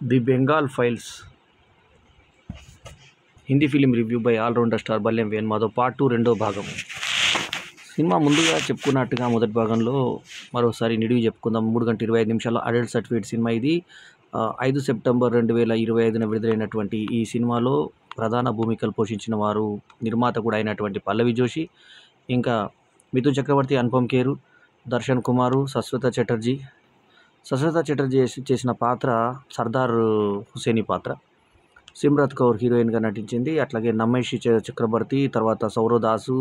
The Bengal files Hindi film review by allrounder star Balyam Venu Madhav part 2 రెండో భాగం. Cinema ముందుగా చెప్పుకున్నట్టుగా మొదటి భాగంలో మరోసారి నిడివి చెప్పుకుందాం. 3 గంటల 25 నిమిషాల అడల్ట్ సర్టిఫికేట్ సినిమా ఇది. 5 సెప్టెంబర్ 2025 విడుదలైనటువంటి ఈ సినిమాలో ప్రధాన భూమికలు పోషించిన వారు నిర్మాత కూడా అయినటువంటి పల్లవి జోషి, ఇంకా మిథున్ చక్రవర్తి, అనుపమ్ ఖేర్, దర్శన్ కుమార్, సస్వత చటర్జీ చేసిన పాత్ర సర్దార్ హుసేని పాత్ర. సిమ్రత్ కౌర్ హీరోయిన్గా నటించింది. అట్లాగే నమైషి చక్రవర్తి, తర్వాత సౌరవ్ దాసు,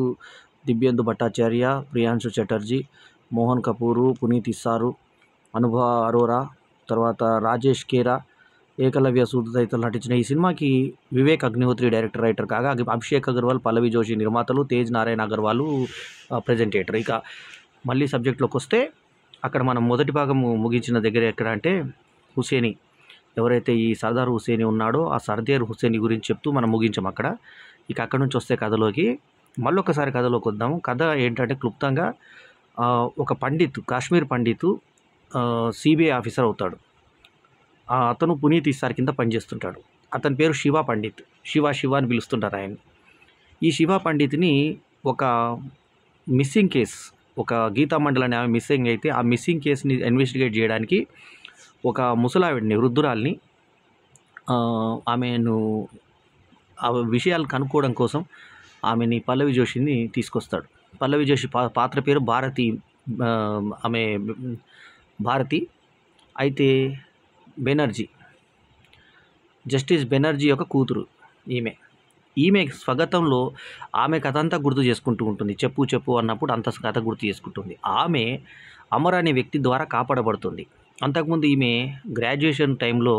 దివ్యేందు భట్టాచార్య, ప్రియాంశు చటర్జీ, మోహన్ కపూరు, పునీత్ ఇస్సారు, అనుభవ అరోరా, తర్వాత రాజేష్ ఖేరా, ఏకలవ్య సూద్ తదితరులు నటించిన ఈ సినిమాకి వివేక్ అగ్నిహోత్రి డైరెక్టర్, రైటర్ కాగా అభిషేక్ అగర్వాల్, పల్లవి జోషి నిర్మాతలు, తేజ్ నారాయణ అగర్వాల్ ప్రెజెంటేటర్. ఇక మళ్ళీ సబ్జెక్ట్లోకి వస్తే అక్కడ మనం మొదటి భాగం ముగించిన దగ్గర ఎక్కడ అంటే హుసేని, ఎవరైతే ఈ సర్దార్ హుసేని ఉన్నాడో ఆ సర్దార్ హుసేని గురించి చెప్తూ మనం ముగించాం అక్కడ. ఇక అక్కడ నుంచి వస్తే కథలోకి మళ్ళొకసారి కథలోకి వద్దాము. కథ ఏంటంటే క్లుప్తంగా ఒక పండిత్, కాశ్మీర్ పండితు సిబిఐ ఆఫీసర్ అవుతాడు. అతను పునీత్ ఇస్సార్ కింద పనిచేస్తుంటాడు. అతని పేరు శివ పండిత్, శివ అని పిలుస్తుంటారు ఆయన. ఈ శివ పండిత్ని ఒక మిస్సింగ్ కేస్, ఒక గీతా మండల్ అనే ఆమె మిస్సింగ్ అయితే ఆ మిస్సింగ్ కేసుని ఇన్వెస్టిగేట్ చేయడానికి ఒక ముసలావిడిని, వృద్ధురాల్ని, ఆమెను ఆ విషయాలు కనుక్కోవడం కోసం ఆమెని పల్లవి జోషిని తీసుకొస్తాడు. పల్లవి జోషి పాత్ర పేరు భారతి. ఆమె భారతి అయితే బెనర్జీ, జస్టిస్ బెనర్జీ యొక్క కూతురు ఈమె స్వగతంలో ఆమె కథ అంతా గుర్తు చేసుకుంటూ ఉంటుంది. చెప్పు అన్నప్పుడు అంత కథ గుర్తు చేసుకుంటుంది. ఆమె అమర్ అనే వ్యక్తి ద్వారా కాపాడబడుతుంది. అంతకుముందు ఈమె గ్రాడ్యుయేషన్ టైంలో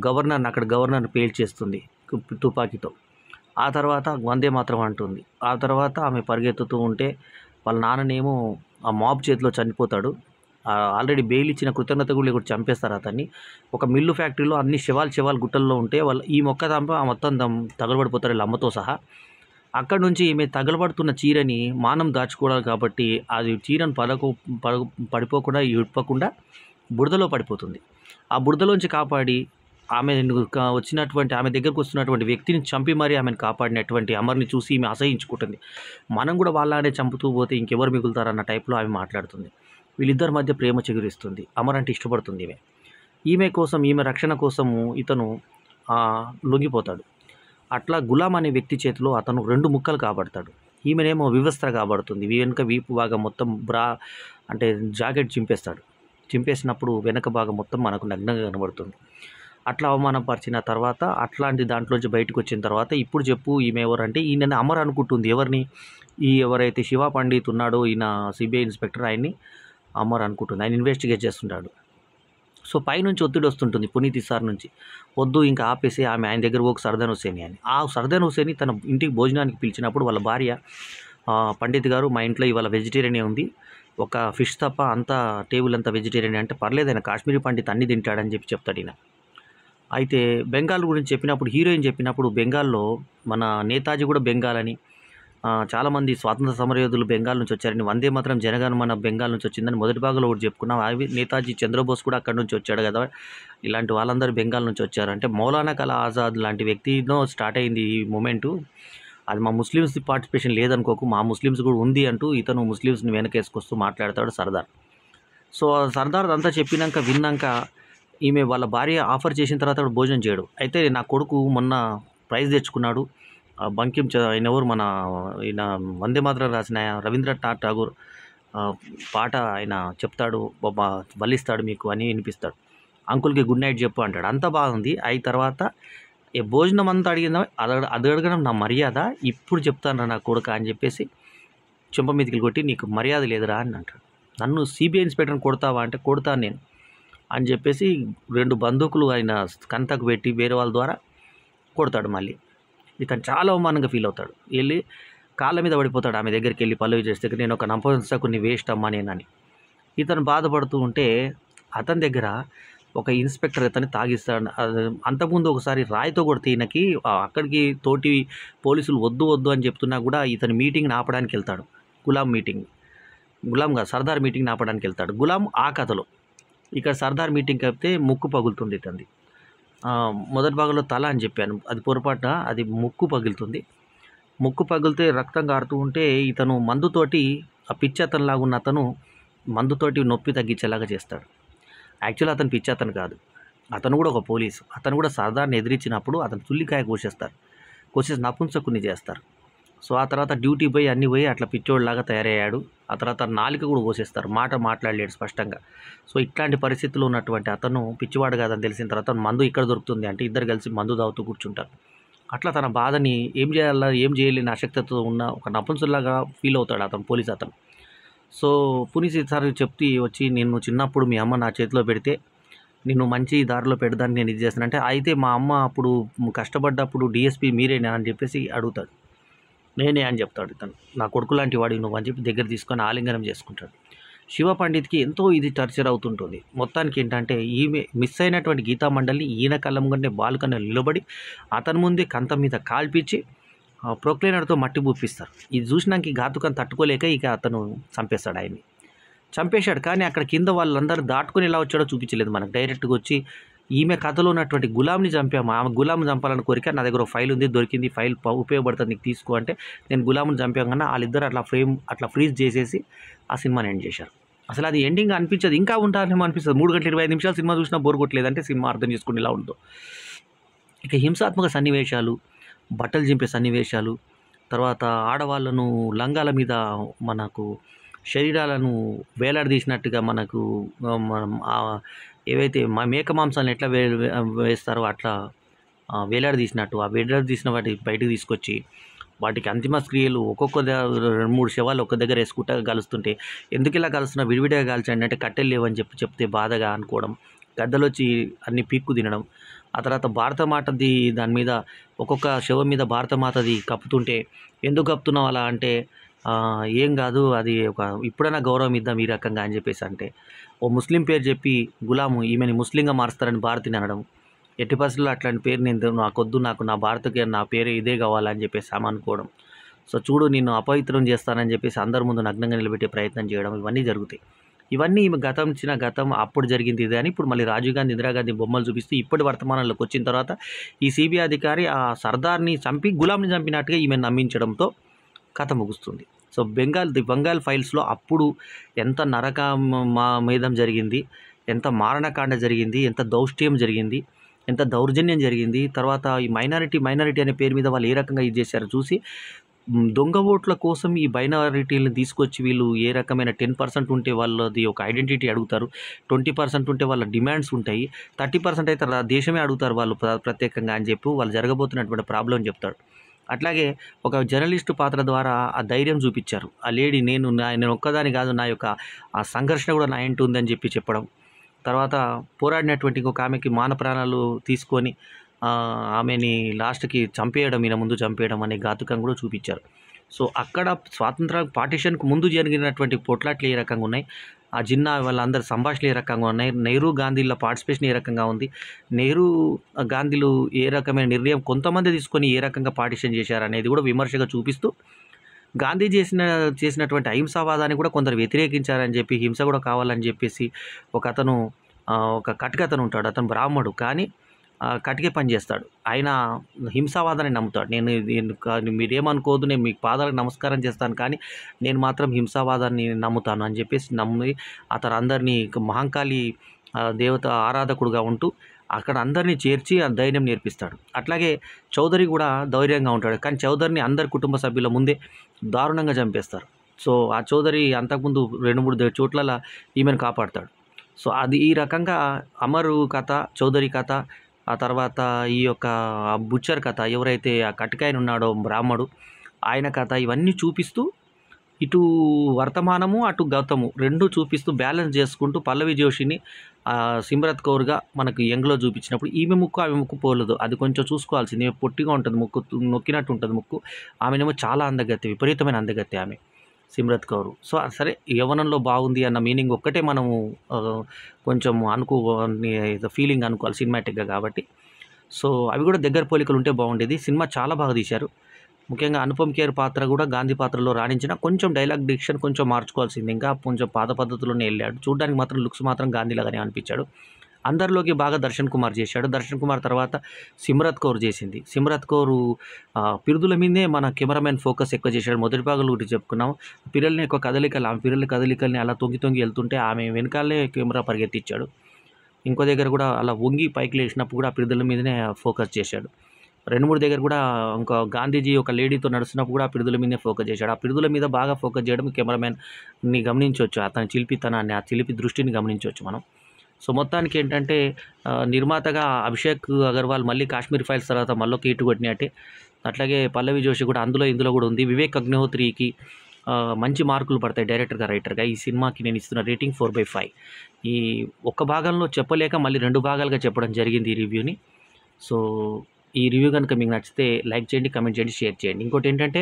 గవర్నర్ని పేల్చేస్తుంది తుపాకీతో. ఆ తర్వాత వందే మాత్రం అంటుంది. ఆ తర్వాత ఆమె పరిగెత్తుతూ ఉంటే వాళ్ళ నాన్ననేమో ఆ మాబ్ చేతిలో చనిపోతాడు. ఆల్రెడీ బెయిల్ ఇచ్చిన కృతజ్ఞత కూడా చంపేస్తారు అతన్ని. ఒక మిల్లు ఫ్యాక్టరీలో అన్ని శవాలు గుట్టల్లో ఉంటే వాళ్ళు ఈ మొత్తం తగలబడిపోతారు వీళ్ళ అమ్మతో సహా. అక్కడ నుంచి ఈమె తగలబడుతున్న చీరని మానం దాచుకోవాలి కాబట్టి అది చీరను పడిపోకుండా ఇప్పకుండా బురదలో పడిపోతుంది. ఆ బురదలోంచి కాపాడి ఆమె దగ్గరకు వస్తున్నటువంటి వ్యక్తిని చంపి మరీ ఆమెను కాపాడినటువంటి అమర్ని చూసి ఈమె అసహించుకుంటుంది. మనం కూడా వాళ్ళనే చంపుతూ పోతే ఇంకెవరు మిగులుతారన్న టైప్లో ఆమె మాట్లాడుతుంది. వీళ్ళిద్దరి మధ్య ప్రేమ చిగురిస్తుంది. అమర్ అంటే ఇష్టపడుతుంది ఈమె కోసం, ఈమె రక్షణ కోసము ఇతను లొంగిపోతాడు. అట్లా గులాం అనే వ్యక్తి చేతిలో అతను 2 ముక్కలు కాబడతాడు. ఈమెనేమో వివస్త్ర కాబడుతుంది. వెనుక వీపు భాగం మొత్తం అంటే జాకెట్ చింపేసినప్పుడు వెనక భాగం మొత్తం మనకు నగ్నంగా కనబడుతుంది. అట్లా అవమానపరిచిన తర్వాత అట్లాంటి దాంట్లోంచి బయటకు వచ్చిన తర్వాత ఇప్పుడు చెప్పు ఈమె ఎవరంటే ఈయన అమర్ అనుకుంటుంది. ఎవరైతే శివ పండిత్ ఉన్నాడో ఈయన సిబిఐ ఇన్స్పెక్టర్, ఆయన్ని అమర్ అనుకుంటుంది. ఆయన ఇన్వెస్టిగేట్ చేస్తుంటాడు. సో పైనుంచి ఒత్తిడి వస్తుంటుంది పునీత్ ఇస్సార్ నుంచి, వద్దు ఇంకా ఆపేసి ఆయన దగ్గర ఒక సర్దార్ హుసేని అని. ఆ సర్దార్ హుసేని తన ఇంటికి భోజనానికి పిలిచినప్పుడు వాళ్ళ భార్య, పండిత్ గారు మా ఇంట్లో ఇవాళ వెజిటేరియనే ఉంది, ఒక ఫిష్ తప్ప అంతా టేబుల్ అంతా వెజిటేరియన్ అంటే పర్లేదు ఆయన కాశ్మీరీ పండిత్ అన్ని తింటాడని చెప్తాడు ఈయన. అయితే బెంగాల్ గురించి చెప్పినప్పుడు, హీరోయిన్ చెప్పినప్పుడు బెంగాల్లో మన నేతాజీ కూడా బెంగాల్ అని, చాలామంది స్వాతంత్ర సమరయోధులు బెంగాల్ నుంచి వచ్చారని, వందే మాత్రం జనగణమన బెంగాల్ నుంచి వచ్చిందని మొదటి భాగంలో ఒకటి చెప్పుకున్నాం. అవి నేతాజీ చంద్రబోస్ కూడా అక్కడి నుంచి వచ్చాడు కదా. ఇలాంటి వాళ్ళందరూ బెంగాల్ నుంచి వచ్చారు. అంటే మౌలానా కలా ఆజాద్ లాంటి వ్యక్తితో స్టార్ట్ అయింది ఈ మూమెంటు. అది మా ముస్లిమ్స్ పార్టిసిపేషన్ లేదనుకోకు, మా ముస్లిమ్స్ కూడా ఉంది అంటూ ఇతను ముస్లిమ్స్ని వెనకేసుకొస్తూ మాట్లాడతాడు సర్దార్. సో సర్దార్ అంతా విన్నాక ఈమె వాళ్ళ భార్య ఆఫర్ చేసిన తర్వాత భోజనం చేయడు. అయితే నా కొడుకు మొన్న ప్రైజ్ తెచ్చుకున్నాడు, బంకిం ఆయన ఎవరు ఈయన వందే మాత్రం రాసిన రవీంద్రనాథ్ ఠాగూర్ పాట ఆయన చెప్తాడు, వల్లిస్తాడు మీకు అని వినిపిస్తాడు. అంకుల్కి గుడ్ నైట్ చెప్పు అంటాడు. అంతా బాగుంది. అయిన తర్వాత భోజనం అంతా అడిగిందా, అది అడగడం నా మర్యాద, ఇప్పుడు చెప్తాను నా కొడుక అని చెప్పేసి చెంప మీదకి కొట్టి నీకు మర్యాద లేదురా అని అంటాడు. నన్ను సిబిఐ ఇన్స్పెక్టర్ని కొడతావా అంటే కొడతాను నేను అని చెప్పేసి 2 బందూకులు ఆయన కంతకు పెట్టి వేరే వాళ్ళ ద్వారా కొడతాడు. మళ్ళీ ఇతను చాలా అవమానంగా ఫీల్ అవుతాడు. వెళ్ళి కాళ్ళ మీద పడిపోతాడు ఆమె దగ్గరికి వెళ్ళి, పల్లవి చేస్తే నేను ఒక నపుంసకుని వేస్ట్ అమ్మా నేనని. ఇతను బాధపడుతూ ఉంటే అతని దగ్గర ఒక ఇన్స్పెక్టర్ ఇతన్ని తాగిస్తాడు. అంతకుముందు ఒకసారి రాయితో కొడితే ఈయనకి అక్కడికి తోటి పోలీసులు వద్దు అని చెప్తున్నా కూడా ఇతని మీటింగ్ని ఆపడానికి వెళ్తాడు. గులాం కాదు, సర్దార్ మీటింగ్ని ఆపడానికి వెళ్తాడు గులాం ఆ కథలో. ఇక్కడ సర్దార్ మీటింగ్ అయితే ముక్కు పగులుతుంది ఇతంది. మొదటి భాగంలో తల అని చెప్పాను. అది పొరపాటున అది ముక్కు పగులుతుంది. ముక్కు పగిలితే రక్తం కారుతూ ఉంటే ఇతను మందుతోటి ఆ పిచ్చి అతనిలాగా ఉన్న అతను మందుతోటి నొప్పి తగ్గించేలాగా చేస్తాడు. యాక్చువల్లీ అతను పిచ్చి అతను కాదు. అతను కూడా ఒక పోలీసు. అతను కూడా సర్దార్ని ఎదిరించినప్పుడు అతను తుల్లికాయ కోసేస్తారు. కోసేసి నపుంసకుడిని చేస్తారు. సో ఆ తర్వాత డ్యూటీ పోయి అన్నీ పోయి అట్లా పిచ్చోడిలాగా తయారయ్యాడు. ఆ తర్వాత నాలుక కూడా కోసేస్తారు. మాట మాట్లాడలేడు స్పష్టంగా. సో ఇట్లాంటి పరిస్థితుల్లో ఉన్నటువంటి అతను పిచ్చివాడు కాదని తెలిసిన తర్వాత మందు ఇక్కడ దొరుకుతుంది అంటే ఇద్దరు కలిసి మందు తాగుతూ కూర్చుంటారు. అట్లా తన బాధని ఏం చేయాలా ఏం చేయలేని అశక్తతో ఉన్న ఒక నపుంసకులాగా ఫీల్ అవుతాడు అతను, పోలీస్ అతను. సో పోలీస్ సార్ చెప్తే వచ్చి నిన్ను చిన్నప్పుడు మీ అమ్మ నా చేతిలో పెడితే నిన్ను మంచి దారిలో పెడదాన్ని నేను ఇది చేస్తానంటే, అయితే మా అమ్మ అప్పుడు కష్టపడ్డప్పుడు డిఎస్పీ మీరేనా అని చెప్పేసి అడుగుతాడు. నేనే అని చెప్తాడు ఇతను. నా కొడుకు లాంటి వాడివి నువ్వు అని చెప్పి దగ్గర తీసుకొని ఆలింగనం చేసుకుంటాడు. శివ పండిత్కి ఎంతో ఇది టార్చర్ అవుతుంటుంది. మొత్తానికి ఏంటంటే ఈమె మిస్ అయినటువంటి గీతా మండలిని ఈయన కళ్ళ ముందే బాల్కనీ నిలబడి అతని ముందే కంతం మీద కాల్పించి ప్రొక్లైనర్తో మట్టి బూపిస్తారు. ఇది చూసినాక ఈ ఘాతుకం తట్టుకోలేక ఇక అతను చంపేస్తాడు ఆయన్ని. చంపేశాడు. కానీ అక్కడ కింద వాళ్ళందరూ దాటుకొని ఎలా వచ్చాడో చూపించలేదు మనకు. డైరెక్ట్గా వచ్చి ఈమె కథలో ఉన్నటువంటి గులాంని చంపాము, ఆమె గులాంని చంపాలని కోరిక, నా దగ్గర ఒక ఫైల్ ఉంది, దొరికింది, ఫైల్ ఉపయోగపడుతుంది నీకు తీసుకో అంటే నేను గులాంని చంపాను కన్నా వాళ్ళిద్దరు అట్లా ఫ్రీజ్ చేసేసి ఆ సినిమాని ఎండ్ చేశారు. అసలు అది ఎండింగ్ అనిపించదు, ఇంకా ఉంటారేమో అనిపిస్తుంది. 3 గంటల 25 నిమిషాలు సినిమా చూసినా బోర్ కొట్టలేదంటే సినిమా అర్థం చేసుకుని ఇలా ఉందో. ఇక హింసాత్మక సన్నివేశాలు, బట్టలు చింపే సన్నివేశాలు, తర్వాత ఆడవాళ్ళను లంగాల మీద మనకు శరీరాలను వేలాడదీసినట్టుగా మనకు మనం ఏవైతే మేక మాంసాలను ఎట్లా వేస్తారో అట్లా వేలాడదీసినట్టు ఆ వేలాడదీసిన వాటి బయటకు తీసుకొచ్చి వాటికి అంతిమ క్రియలు ఒక్కొక్క 2-3 శవాలు ఒక్క దగ్గర వేసుకుంటా కలుస్తుంటే ఎందుకు ఇలా కలుస్తున్నా విడివిడిగా కాల్చండి అంటే కట్టెలు లేవని చెప్తే బాధగా అనుకోవడం, గద్దలొచ్చి అన్ని పీక్కు తినడం. ఆ తర్వాత భారతమాతది దాని మీద ఒక్కొక్క శవం మీద భారతమాతది కప్పుతుంటే ఎందుకు కప్పుతున్నావు అలా అంటే ఏం కాదు అది ఒక ఇప్పుడైనా గౌరవం ఇద్దాం ఈ రకంగా అని చెప్పేసి అంటే ఓ ముస్లిం పేరు చెప్పి గులాము ఈమెని ముస్లింగా మారుస్తారని భారతిని అనడం. ఎట్టి పరిస్థితుల్లో అట్లాంటి పేరు నేను నాకొద్దు, నాకు నా భారత్కి నా పేరు ఇదే కావాలని చెప్పేసి ఆమె అనుకోవడం. సో చూడు నిన్ను అపవిత్రం చేస్తానని చెప్పేసి అందరి ముందు నగ్నంగా నిలబెట్టే ప్రయత్నం చేయడం, ఇవన్నీ జరుగుతాయి. ఇవన్నీ ఈమె గతం అప్పుడు జరిగింది ఇదే అని ఇప్పుడు మళ్ళీ రాజీవ్ గాంధీ ఇందిరాగాంధీ బొమ్మలు చూపిస్తూ ఇప్పటి వర్తమానంలోకి వచ్చిన తర్వాత ఈ సిబిఐ అధికారి ఆ సర్దార్ని చంపి గులాంని చంపినట్టుగా ఈమె నమ్మించడంతో కథ ముగుస్తుంది. సో బెంగాల్ ఫైల్స్లో అప్పుడు ఎంత మేధం జరిగింది, ఎంత మారణకాండ జరిగింది, ఎంత దౌష్ట్యం జరిగింది, ఎంత దౌర్జన్యం జరిగింది, తర్వాత ఈ మైనారిటీ అనే పేరు మీద వాళ్ళు ఏ రకంగా ఇది చేశారో చూసి దొంగ ఓట్ల కోసం ఈ మైనారిటీలను తీసుకొచ్చి వీళ్ళు ఏ రకమైన 10% ఉంటే వాళ్ళది ఒక ఐడెంటిటీ అడుగుతారు, 20% ఉంటే వాళ్ళ డిమాండ్స్ ఉంటాయి, 30% అయితే దేశమే అడుగుతారు వాళ్ళు ప్రత్యేకంగా అని చెప్పి వాళ్ళు జరగబోతున్నటువంటి ప్రాబ్లం చెప్తాడు. అట్లాగే ఒక జర్నలిస్టు పాత్ర ద్వారా ఆ ధైర్యం చూపించారు. ఆ లేడీ నేను ఒక్కదాని కాదు, నా యొక్క ఆ సంఘర్షణ కూడా నా ఇంటి ఉందని చెప్పడం. తర్వాత పోరాడినటువంటి ఇంకొక ఆమెకి మాన ప్రాణాలు తీసుకొని ఆమెని లాస్ట్కి చంపేయడం, ఈయన ముందు చంపేయడం అనే ఘాతుకం కూడా చూపించారు. సో అక్కడ స్వాతంత్ర పార్టీషన్కు ముందు జరిగినటువంటి పోట్లాట్లు ఏ రకంగా ఉన్నాయి, ఆ జిన్నా వాళ్ళందరి సంభాషణలు ఏ రకంగా ఉన్నాయి, నెహ్రూ గాంధీల పార్టిసిపేషన్ ఏ రకంగా ఉంది, నెహ్రూ గాంధీలు ఏ రకమైన నిర్ణయం కొంతమంది తీసుకొని ఏ రకంగా పార్టిషన్ చేశారనేది కూడా విమర్శగా చూపిస్తూ గాంధీ చేసినటువంటి అహింసావాదాన్ని కూడా కొందరు వ్యతిరేకించారని చెప్పి హింస కూడా కావాలని చెప్పేసి ఒక కటికతను ఉంటాడు. అతను బ్రాహ్మడు కానీ కటికే పని చేస్తాడు. ఆయన హింసావాదాన్ని నమ్ముతాడు. నేను మీరేమనుకోదు, నేను మీకు పాదాలకు నమస్కారం చేస్తాను కానీ నేను మాత్రం హింసావాదాన్ని నమ్ముతాను అని చెప్పేసి నమ్మి అతను అందరినీ మహంకాళి దేవత ఆరాధకుడుగా ఉంటూ అక్కడ అందరినీ చేర్చి ఆ ధైర్యం నేర్పిస్తాడు. అట్లాగే చౌదరి కూడా ధైర్యంగా ఉంటాడు కానీ చౌదరిని అందరి కుటుంబ సభ్యుల ముందే దారుణంగా చంపేస్తారు. సో ఆ చౌదరి అంతకుముందు 2-3 చోట్ల ఈమెను కాపాడుతాడు. సో అది ఈ రకంగా అమరు కథ, చౌదరి కథ, ఆ తర్వాత ఈ యొక్క బుచ్చర్ కథ, ఎవరైతే ఆ కటికాయన ఉన్నాడో బ్రాహ్మడు ఆయన కథ, ఇవన్నీ చూపిస్తూ ఇటు వర్తమానము అటు గతము రెండు చూపిస్తూ బ్యాలెన్స్ చేసుకుంటూ పల్లవి జోషిని సిమ్రత్ కౌర్గా మనకు యంగ్లో చూపించినప్పుడు ఈమె ముక్కు ఆమె ముక్కు పోలేదు. అది కొంచెం చూసుకోవాల్సింది. ఈమె పొట్టిగా ఉంటుంది, ముక్కు నొక్కినట్టు ఉంటుంది ముక్కు. ఆమెనేమో చాలా అందగత్తి, విపరీతమైన అందగత్తి ఆమె సిమ్రత్ కౌర్. సో సరే యవ్వనంలో బాగుంది అన్న మీనింగ్ ఒక్కటే మనము కొంచెం ఫీలింగ్ అనుకోవాలి సినిమాటిక్గా కాబట్టి. సో అవి కూడా దగ్గర పోలికలు ఉంటే బాగుండేది. సినిమా చాలా బాగా తీశారు. ముఖ్యంగా అనుపమ్ ఖేర్ పాత్ర కూడా గాంధీ పాత్రలో రాణించిన కొంచెం డైలాగ్ డిక్షన్ కొంచెం మార్చుకోవాల్సింది, ఇంకా కొంచెం పాత పద్ధతిలోనే వెళ్ళాడు. చూడడానికి మాత్రం లుక్స్ మాత్రం గాంధీలాగానే అనిపించాడు. అందరిలోకి బాగా దర్శన్ కుమార్ చేశాడు. దర్శన్ కుమార్ తర్వాత సిమ్రత్ కౌర్ చేసింది. సిమ్రత్ కౌర్ పిరుదుల మీదే మన కెమెరామెన్ ఫోకస్ ఎక్కువ చేశాడు. మొదటి భాగంలో ఒకటి చెప్పుకున్నాం. పిల్లల్ని ఎక్కువ కదలికలు, ఆమె పిల్లల కదలికల్ని అలా తొంగి తొంగి వెళ్తుంటే ఆమె వెనకాలే కెమెరా పరిగెత్తిచ్చాడు. ఇంకో దగ్గర కూడా అలా వంగి పైకి లేచినప్పుడు కూడా పిరుదుల మీదనే ఫోకస్ చేశాడు. 2-3 దగ్గర కూడా ఇంకా గాంధీజీ ఒక లేడీతో నడుస్తున్నప్పుడు కూడా ఆ పిరుదుల మీదే ఫోకస్ చేశాడు. ఆ పిరుదుల మీద బాగా ఫోకస్ చేయడం కెమెరామెన్ని గమనించవచ్చు. అతని చిలిపితనాన్ని, ఆ చిలిపి దృష్టిని గమనించవచ్చు మనం. సో మొత్తానికి ఏంటంటే నిర్మాతగా అభిషేక్ అగర్వాల్ మళ్ళీ కాశ్మీర్ ఫైల్స్ తర్వాత మళ్ళొక హిట్ కొట్టినట్టే. అట్లాగే పల్లవి జోషి కూడా ఇందులో కూడా ఉంది. వివేక్ అగ్నిహోత్రికి మంచి మార్కులు పడతాయి డైరెక్టర్గా, రైటర్గా. ఈ సినిమాకి నేను ఇస్తున్న రేటింగ్ 4/5. ఈ ఒక్క భాగంలో చెప్పలేక మళ్ళీ 2 భాగాలుగా చెప్పడం జరిగింది ఈ రివ్యూని. సో ఈ రివ్యూ కనుక మీకు నచ్చితే లైక్ చేయండి, కమెంట్ చేయండి, షేర్ చేయండి. ఇంకోటి ఏంటంటే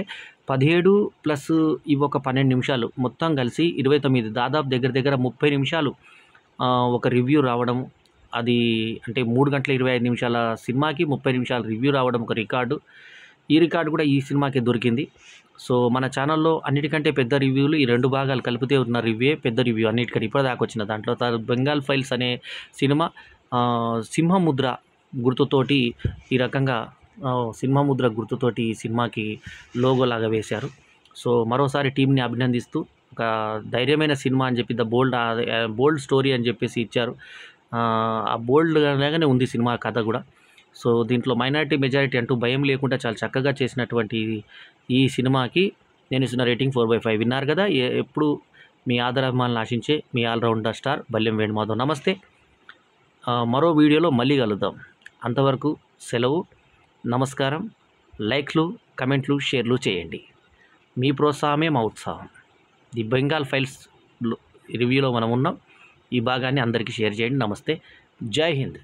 17 ప్లస్ ఇవి ఒక 12 నిమిషాలు మొత్తం కలిసి 29, దాదాపు దగ్గర 30 నిమిషాలు ఒక రివ్యూ రావడం. అది అంటే 3 గంటల 25 నిమిషాల సినిమాకి 30 నిమిషాల రివ్యూ రావడం ఒక రికార్డు. ఈ రికార్డు కూడా ఈ సినిమాకే దొరికింది. సో మన ఛానల్లో అన్నిటికంటే పెద్ద రివ్యూలు ఈ 2 భాగాలు కలిపితే ఉన్న రివ్యూ పెద్ద రివ్యూ అన్నిటికంటే ఇప్పటిదాకా వచ్చిన దాంట్లో. బెంగాల్ ఫైల్స్ అనే సినిమా సింహముద్ర గుర్తుతోటి ఈ రకంగా సింహముద్ర గుర్తుతోటి ఈ సినిమాకి లోగో లాగా వేశారు. సో మరోసారి టీంని అభినందిస్తూ ఒక ధైర్యమైన సినిమా అని చెప్పి బోల్డ్ స్టోరీ అని చెప్పేసి ఇచ్చారు. ఆ బోల్డ్ లాగానే ఉంది సినిమా కథ కూడా. సో దీంట్లో మైనారిటీ మెజారిటీ అంటూ భయం లేకుండా చాలా చక్కగా చేసినటువంటి ఈ సినిమాకి నేను ఇస్తున్న రేటింగ్ 4/5. విన్నారు కదా, ఎప్పుడు మీ ఆదరాభిమానులను ఆశించే మీ ఆల్రౌండర్ స్టార్ బల్లెం వేణుమాధవ్. నమస్తే. మరో వీడియోలో మళ్ళీ కలుద్దాం. అంతవరకు సెలవు. నమస్కారం. లైక్లు, కమెంట్లు, షేర్లు చేయండి. మీ ప్రోత్సాహమే మా ఉత్సాహం. ది బెంగాల్ ఫైల్స్ రివ్యూలో మనం ఉన్నాం. ఈ భాగాన్ని అందరికీ షేర్ చేయండి. నమస్తే. జై హింద్.